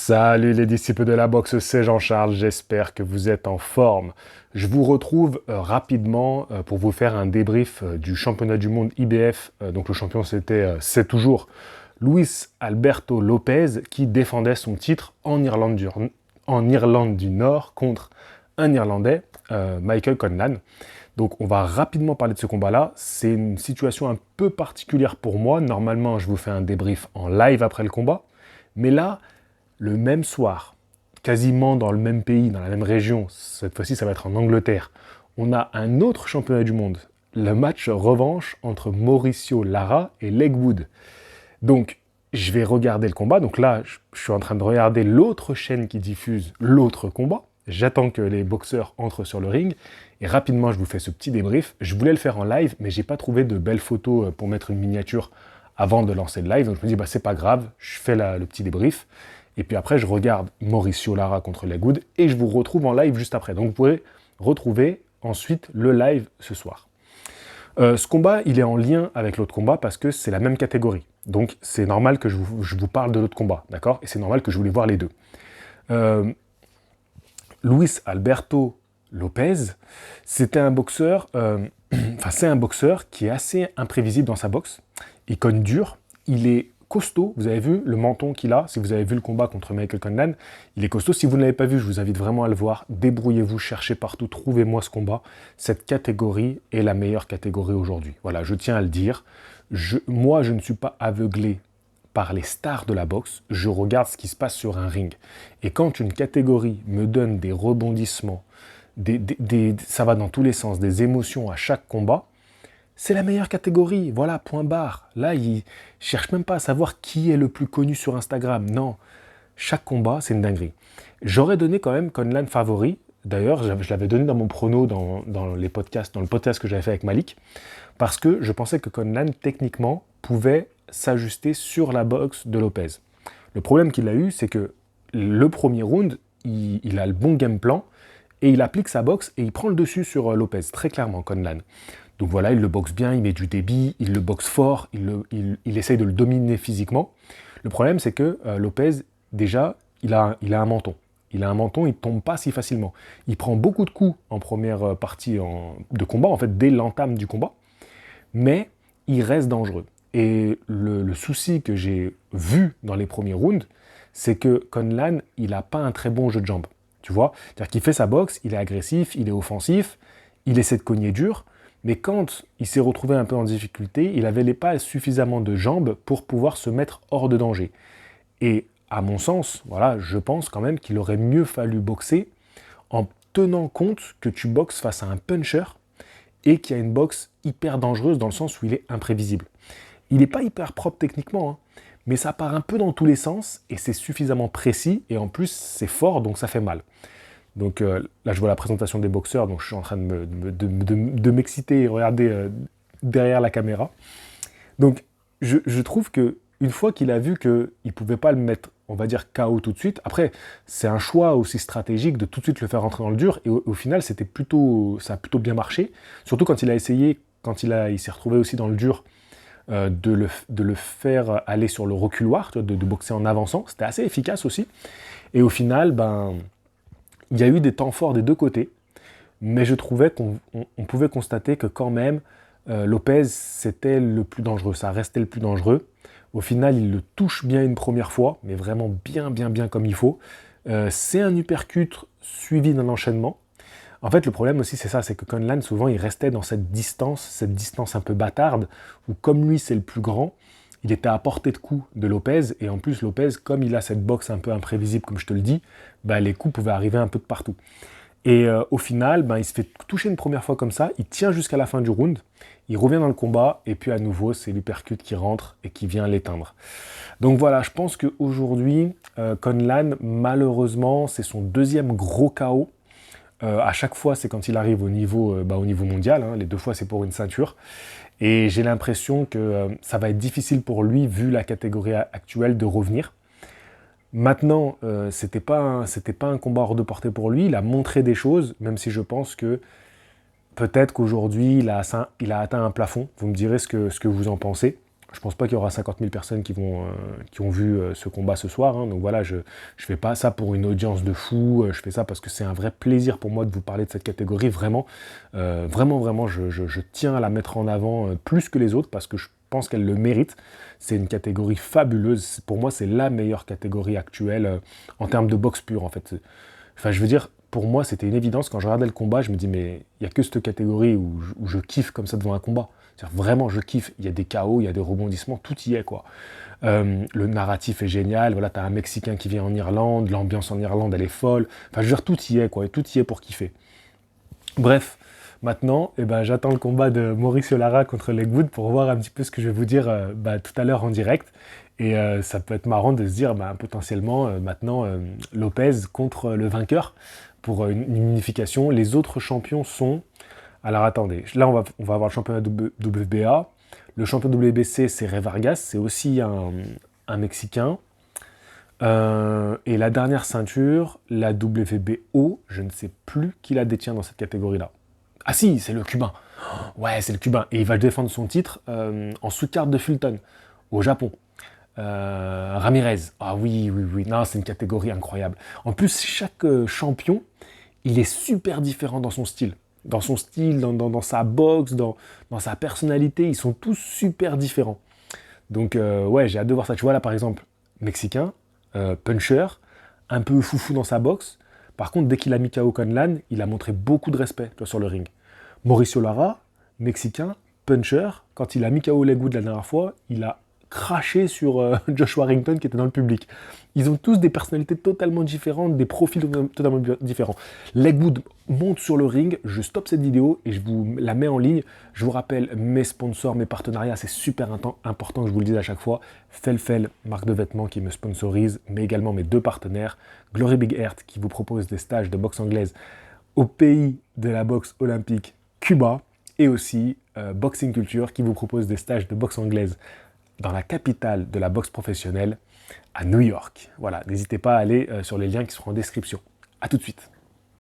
Salut les disciples de la boxe, c'est Jean-Charles, j'espère que vous êtes en forme. Je vous retrouve rapidement pour vous faire un débrief du championnat du monde IBF. Donc le champion c'est toujours Luis Alberto Lopez qui défendait son titre en Irlande du Nord contre un Irlandais, Michael Conlan. Donc on va rapidement parler de ce combat-là. C'est une situation un peu particulière pour moi. Normalement, je vous fais un débrief en live après le combat. Mais là, le même soir, quasiment dans le même pays, dans la même région, cette fois-ci ça va être en Angleterre, on a un autre championnat du monde, le match revanche entre Mauricio Lara et Legwood. Donc je vais regarder le combat, donc là je suis en train de regarder l'autre chaîne qui diffuse l'autre combat, j'attends que les boxeurs entrent sur le ring, et rapidement je vous fais ce petit débrief. Je voulais le faire en live, mais j'ai pas trouvé de belles photos pour mettre une miniature avant de lancer le live, donc je me dis c'est pas grave, je fais le petit débrief. Et puis après, je regarde Mauricio Lara contre Legwood et je vous retrouve en live juste après. Donc vous pourrez retrouver ensuite le live ce soir. Ce combat, il est en lien avec l'autre combat parce que c'est la même catégorie. Donc c'est normal que je vous parle de l'autre combat, d'accord? Et c'est normal que je voulais voir les deux. Luis Alberto Lopez, c'était un boxeur, c'est un boxeur qui est assez imprévisible dans sa boxe. Il cogne dur, il est costaud, vous avez vu le menton qu'il a, si vous avez vu le combat contre Michael Conlan, il est costaud. Si vous ne l'avez pas vu, je vous invite vraiment à le voir, débrouillez-vous, cherchez partout, trouvez-moi ce combat. Cette catégorie est la meilleure catégorie aujourd'hui. Voilà, je tiens à le dire. Moi, je ne suis pas aveuglé par les stars de la boxe, je regarde ce qui se passe sur un ring. Et quand une catégorie me donne des rebondissements, ça va dans tous les sens, des émotions à chaque combat, c'est la meilleure catégorie, voilà, point barre. Là, ils cherchent même pas à savoir qui est le plus connu sur Instagram. Non, chaque combat, c'est une dinguerie. J'aurais donné quand même Conlan favori. D'ailleurs, je l'avais donné dans mon prono dans le podcast que j'avais fait avec Malik, parce que je pensais que Conlan, techniquement, pouvait s'ajuster sur la boxe de Lopez. Le problème qu'il a eu, c'est que le premier round, il a le bon game plan, et il applique sa boxe, et il prend le dessus sur Lopez, très clairement, Conlan. Donc voilà, il le boxe bien, il met du débit, il le boxe fort, il essaye de le dominer physiquement. Le problème, c'est que Lopez, déjà, il a un menton. Il a un menton, il ne tombe pas si facilement. Il prend beaucoup de coups en première partie de combat, en fait, dès l'entame du combat, mais il reste dangereux. Et le souci que j'ai vu dans les premiers rounds, c'est que Conlan, il n'a pas un très bon jeu de jambes. Tu vois? C'est-à-dire qu'il fait sa boxe, il est agressif, il est offensif, il essaie de cogner dur, mais quand il s'est retrouvé un peu en difficulté, il n'avait pas suffisamment de jambes pour pouvoir se mettre hors de danger. Et à mon sens, voilà, je pense quand même qu'il aurait mieux fallu boxer en tenant compte que tu boxes face à un puncher et qu'il y a une boxe hyper dangereuse dans le sens où il est imprévisible. Il n'est pas hyper propre techniquement, hein, mais ça part un peu dans tous les sens et c'est suffisamment précis et en plus c'est fort donc ça fait mal. Donc là, je vois la présentation des boxeurs, donc je suis en train de m'exciter et regarder derrière la caméra. Donc je trouve qu'une fois qu'il a vu qu'il ne pouvait pas le mettre, on va dire, KO tout de suite, après, c'est un choix aussi stratégique de tout de suite le faire rentrer dans le dur, et au final, ça a plutôt bien marché, surtout quand il a essayé, il s'est retrouvé aussi dans le dur, de le faire aller sur le reculoir, de boxer en avançant, c'était assez efficace aussi, et au final, il y a eu des temps forts des deux côtés, mais je trouvais qu'on pouvait constater que quand même, Lopez, c'était le plus dangereux, ça restait le plus dangereux. Au final, il le touche bien une première fois, mais vraiment bien comme il faut. C'est un uppercut suivi d'un enchaînement. En fait, le problème aussi, c'est ça, c'est que Conlan, souvent, il restait dans cette distance un peu bâtarde, où comme lui, c'est le plus grand, il était à portée de coup de Lopez, et en plus, Lopez, comme il a cette boxe un peu imprévisible, comme je te le dis, les coups pouvaient arriver un peu de partout. Et au final, il se fait toucher une première fois comme ça, il tient jusqu'à la fin du round, il revient dans le combat, et puis à nouveau, c'est l'uppercut qui rentre et qui vient l'éteindre. Donc voilà, je pense qu'aujourd'hui, Conlan, malheureusement, c'est son deuxième gros KO. À chaque fois, c'est quand il arrive au niveau mondial, hein, les deux fois, c'est pour une ceinture. Et j'ai l'impression que ça va être difficile pour lui, vu la catégorie actuelle, de revenir. Maintenant, c'était pas un combat hors de portée pour lui, il a montré des choses, même si je pense que peut-être qu'aujourd'hui, il a atteint un plafond. Vous me direz ce que vous en pensez. Je pense pas qu'il y aura 50 000 personnes qui ont vu ce combat ce soir. Hein. Donc voilà, je fais pas ça pour une audience de fou. Je fais ça parce que c'est un vrai plaisir pour moi de vous parler de cette catégorie. Vraiment, vraiment, je tiens à la mettre en avant plus que les autres parce que je pense qu'elle le mérite. C'est une catégorie fabuleuse. Pour moi, c'est la meilleure catégorie actuelle en termes de boxe pure, en fait. Enfin, je veux dire, pour moi, c'était une évidence. Quand je regardais le combat, je me dis, mais il n'y a que cette catégorie où je kiffe comme ça devant un combat. Vraiment, je kiffe. Il y a des KO, il y a des rebondissements, tout y est, quoi. Le narratif est génial. Voilà, t'as un Mexicain qui vient en Irlande, l'ambiance en Irlande, elle est folle. Enfin, je veux dire, tout y est, quoi. Et tout y est pour kiffer. Bref, maintenant, eh ben, j'attends le combat de Mauricio Lara contre Legwood pour voir un petit peu ce que je vais vous dire tout à l'heure en direct. Et ça peut être marrant de se dire, potentiellement, maintenant, Lopez contre le vainqueur pour une unification. Les autres champions sont... Alors attendez, là on va avoir le championnat WBA. Le champion WBC, c'est Ray Vargas, c'est aussi un Mexicain. Et la dernière ceinture, la WBO, je ne sais plus qui la détient dans cette catégorie-là. Ah si, c'est le Cubain. Ouais, c'est le Cubain. Et il va défendre son titre en sous-carte de Fulton, au Japon. Ramirez. Ah oui. Non, c'est une catégorie incroyable. En plus, chaque champion, il est super différent dans son style. Dans son style, dans sa boxe, dans sa personnalité, ils sont tous super différents. Donc ouais, j'ai hâte de voir ça. Tu vois là par exemple, Mexicain, puncher, un peu foufou dans sa boxe. Par contre, dès qu'il a mis KO Conlan, il a montré beaucoup de respect sur le ring. Mauricio Lara, Mexicain, puncher, quand il a mis KO Legwood la dernière fois, il a craché sur Josh Warrington qui était dans le public. Ils ont tous des personnalités totalement différentes, des profils totalement différents. Legwood monte sur le ring, je stoppe cette vidéo et je vous la mets en ligne. Je vous rappelle mes sponsors, mes partenariats, c'est super important que je vous le dise à chaque fois. Felfel, marque de vêtements qui me sponsorise, mais également mes deux partenaires. Glory Big Earth qui vous propose des stages de boxe anglaise au pays de la boxe olympique, Cuba, et aussi Boxing Culture qui vous propose des stages de boxe anglaise dans la capitale de la boxe professionnelle, à New York. Voilà, n'hésitez pas à aller sur les liens qui seront en description. A tout de suite.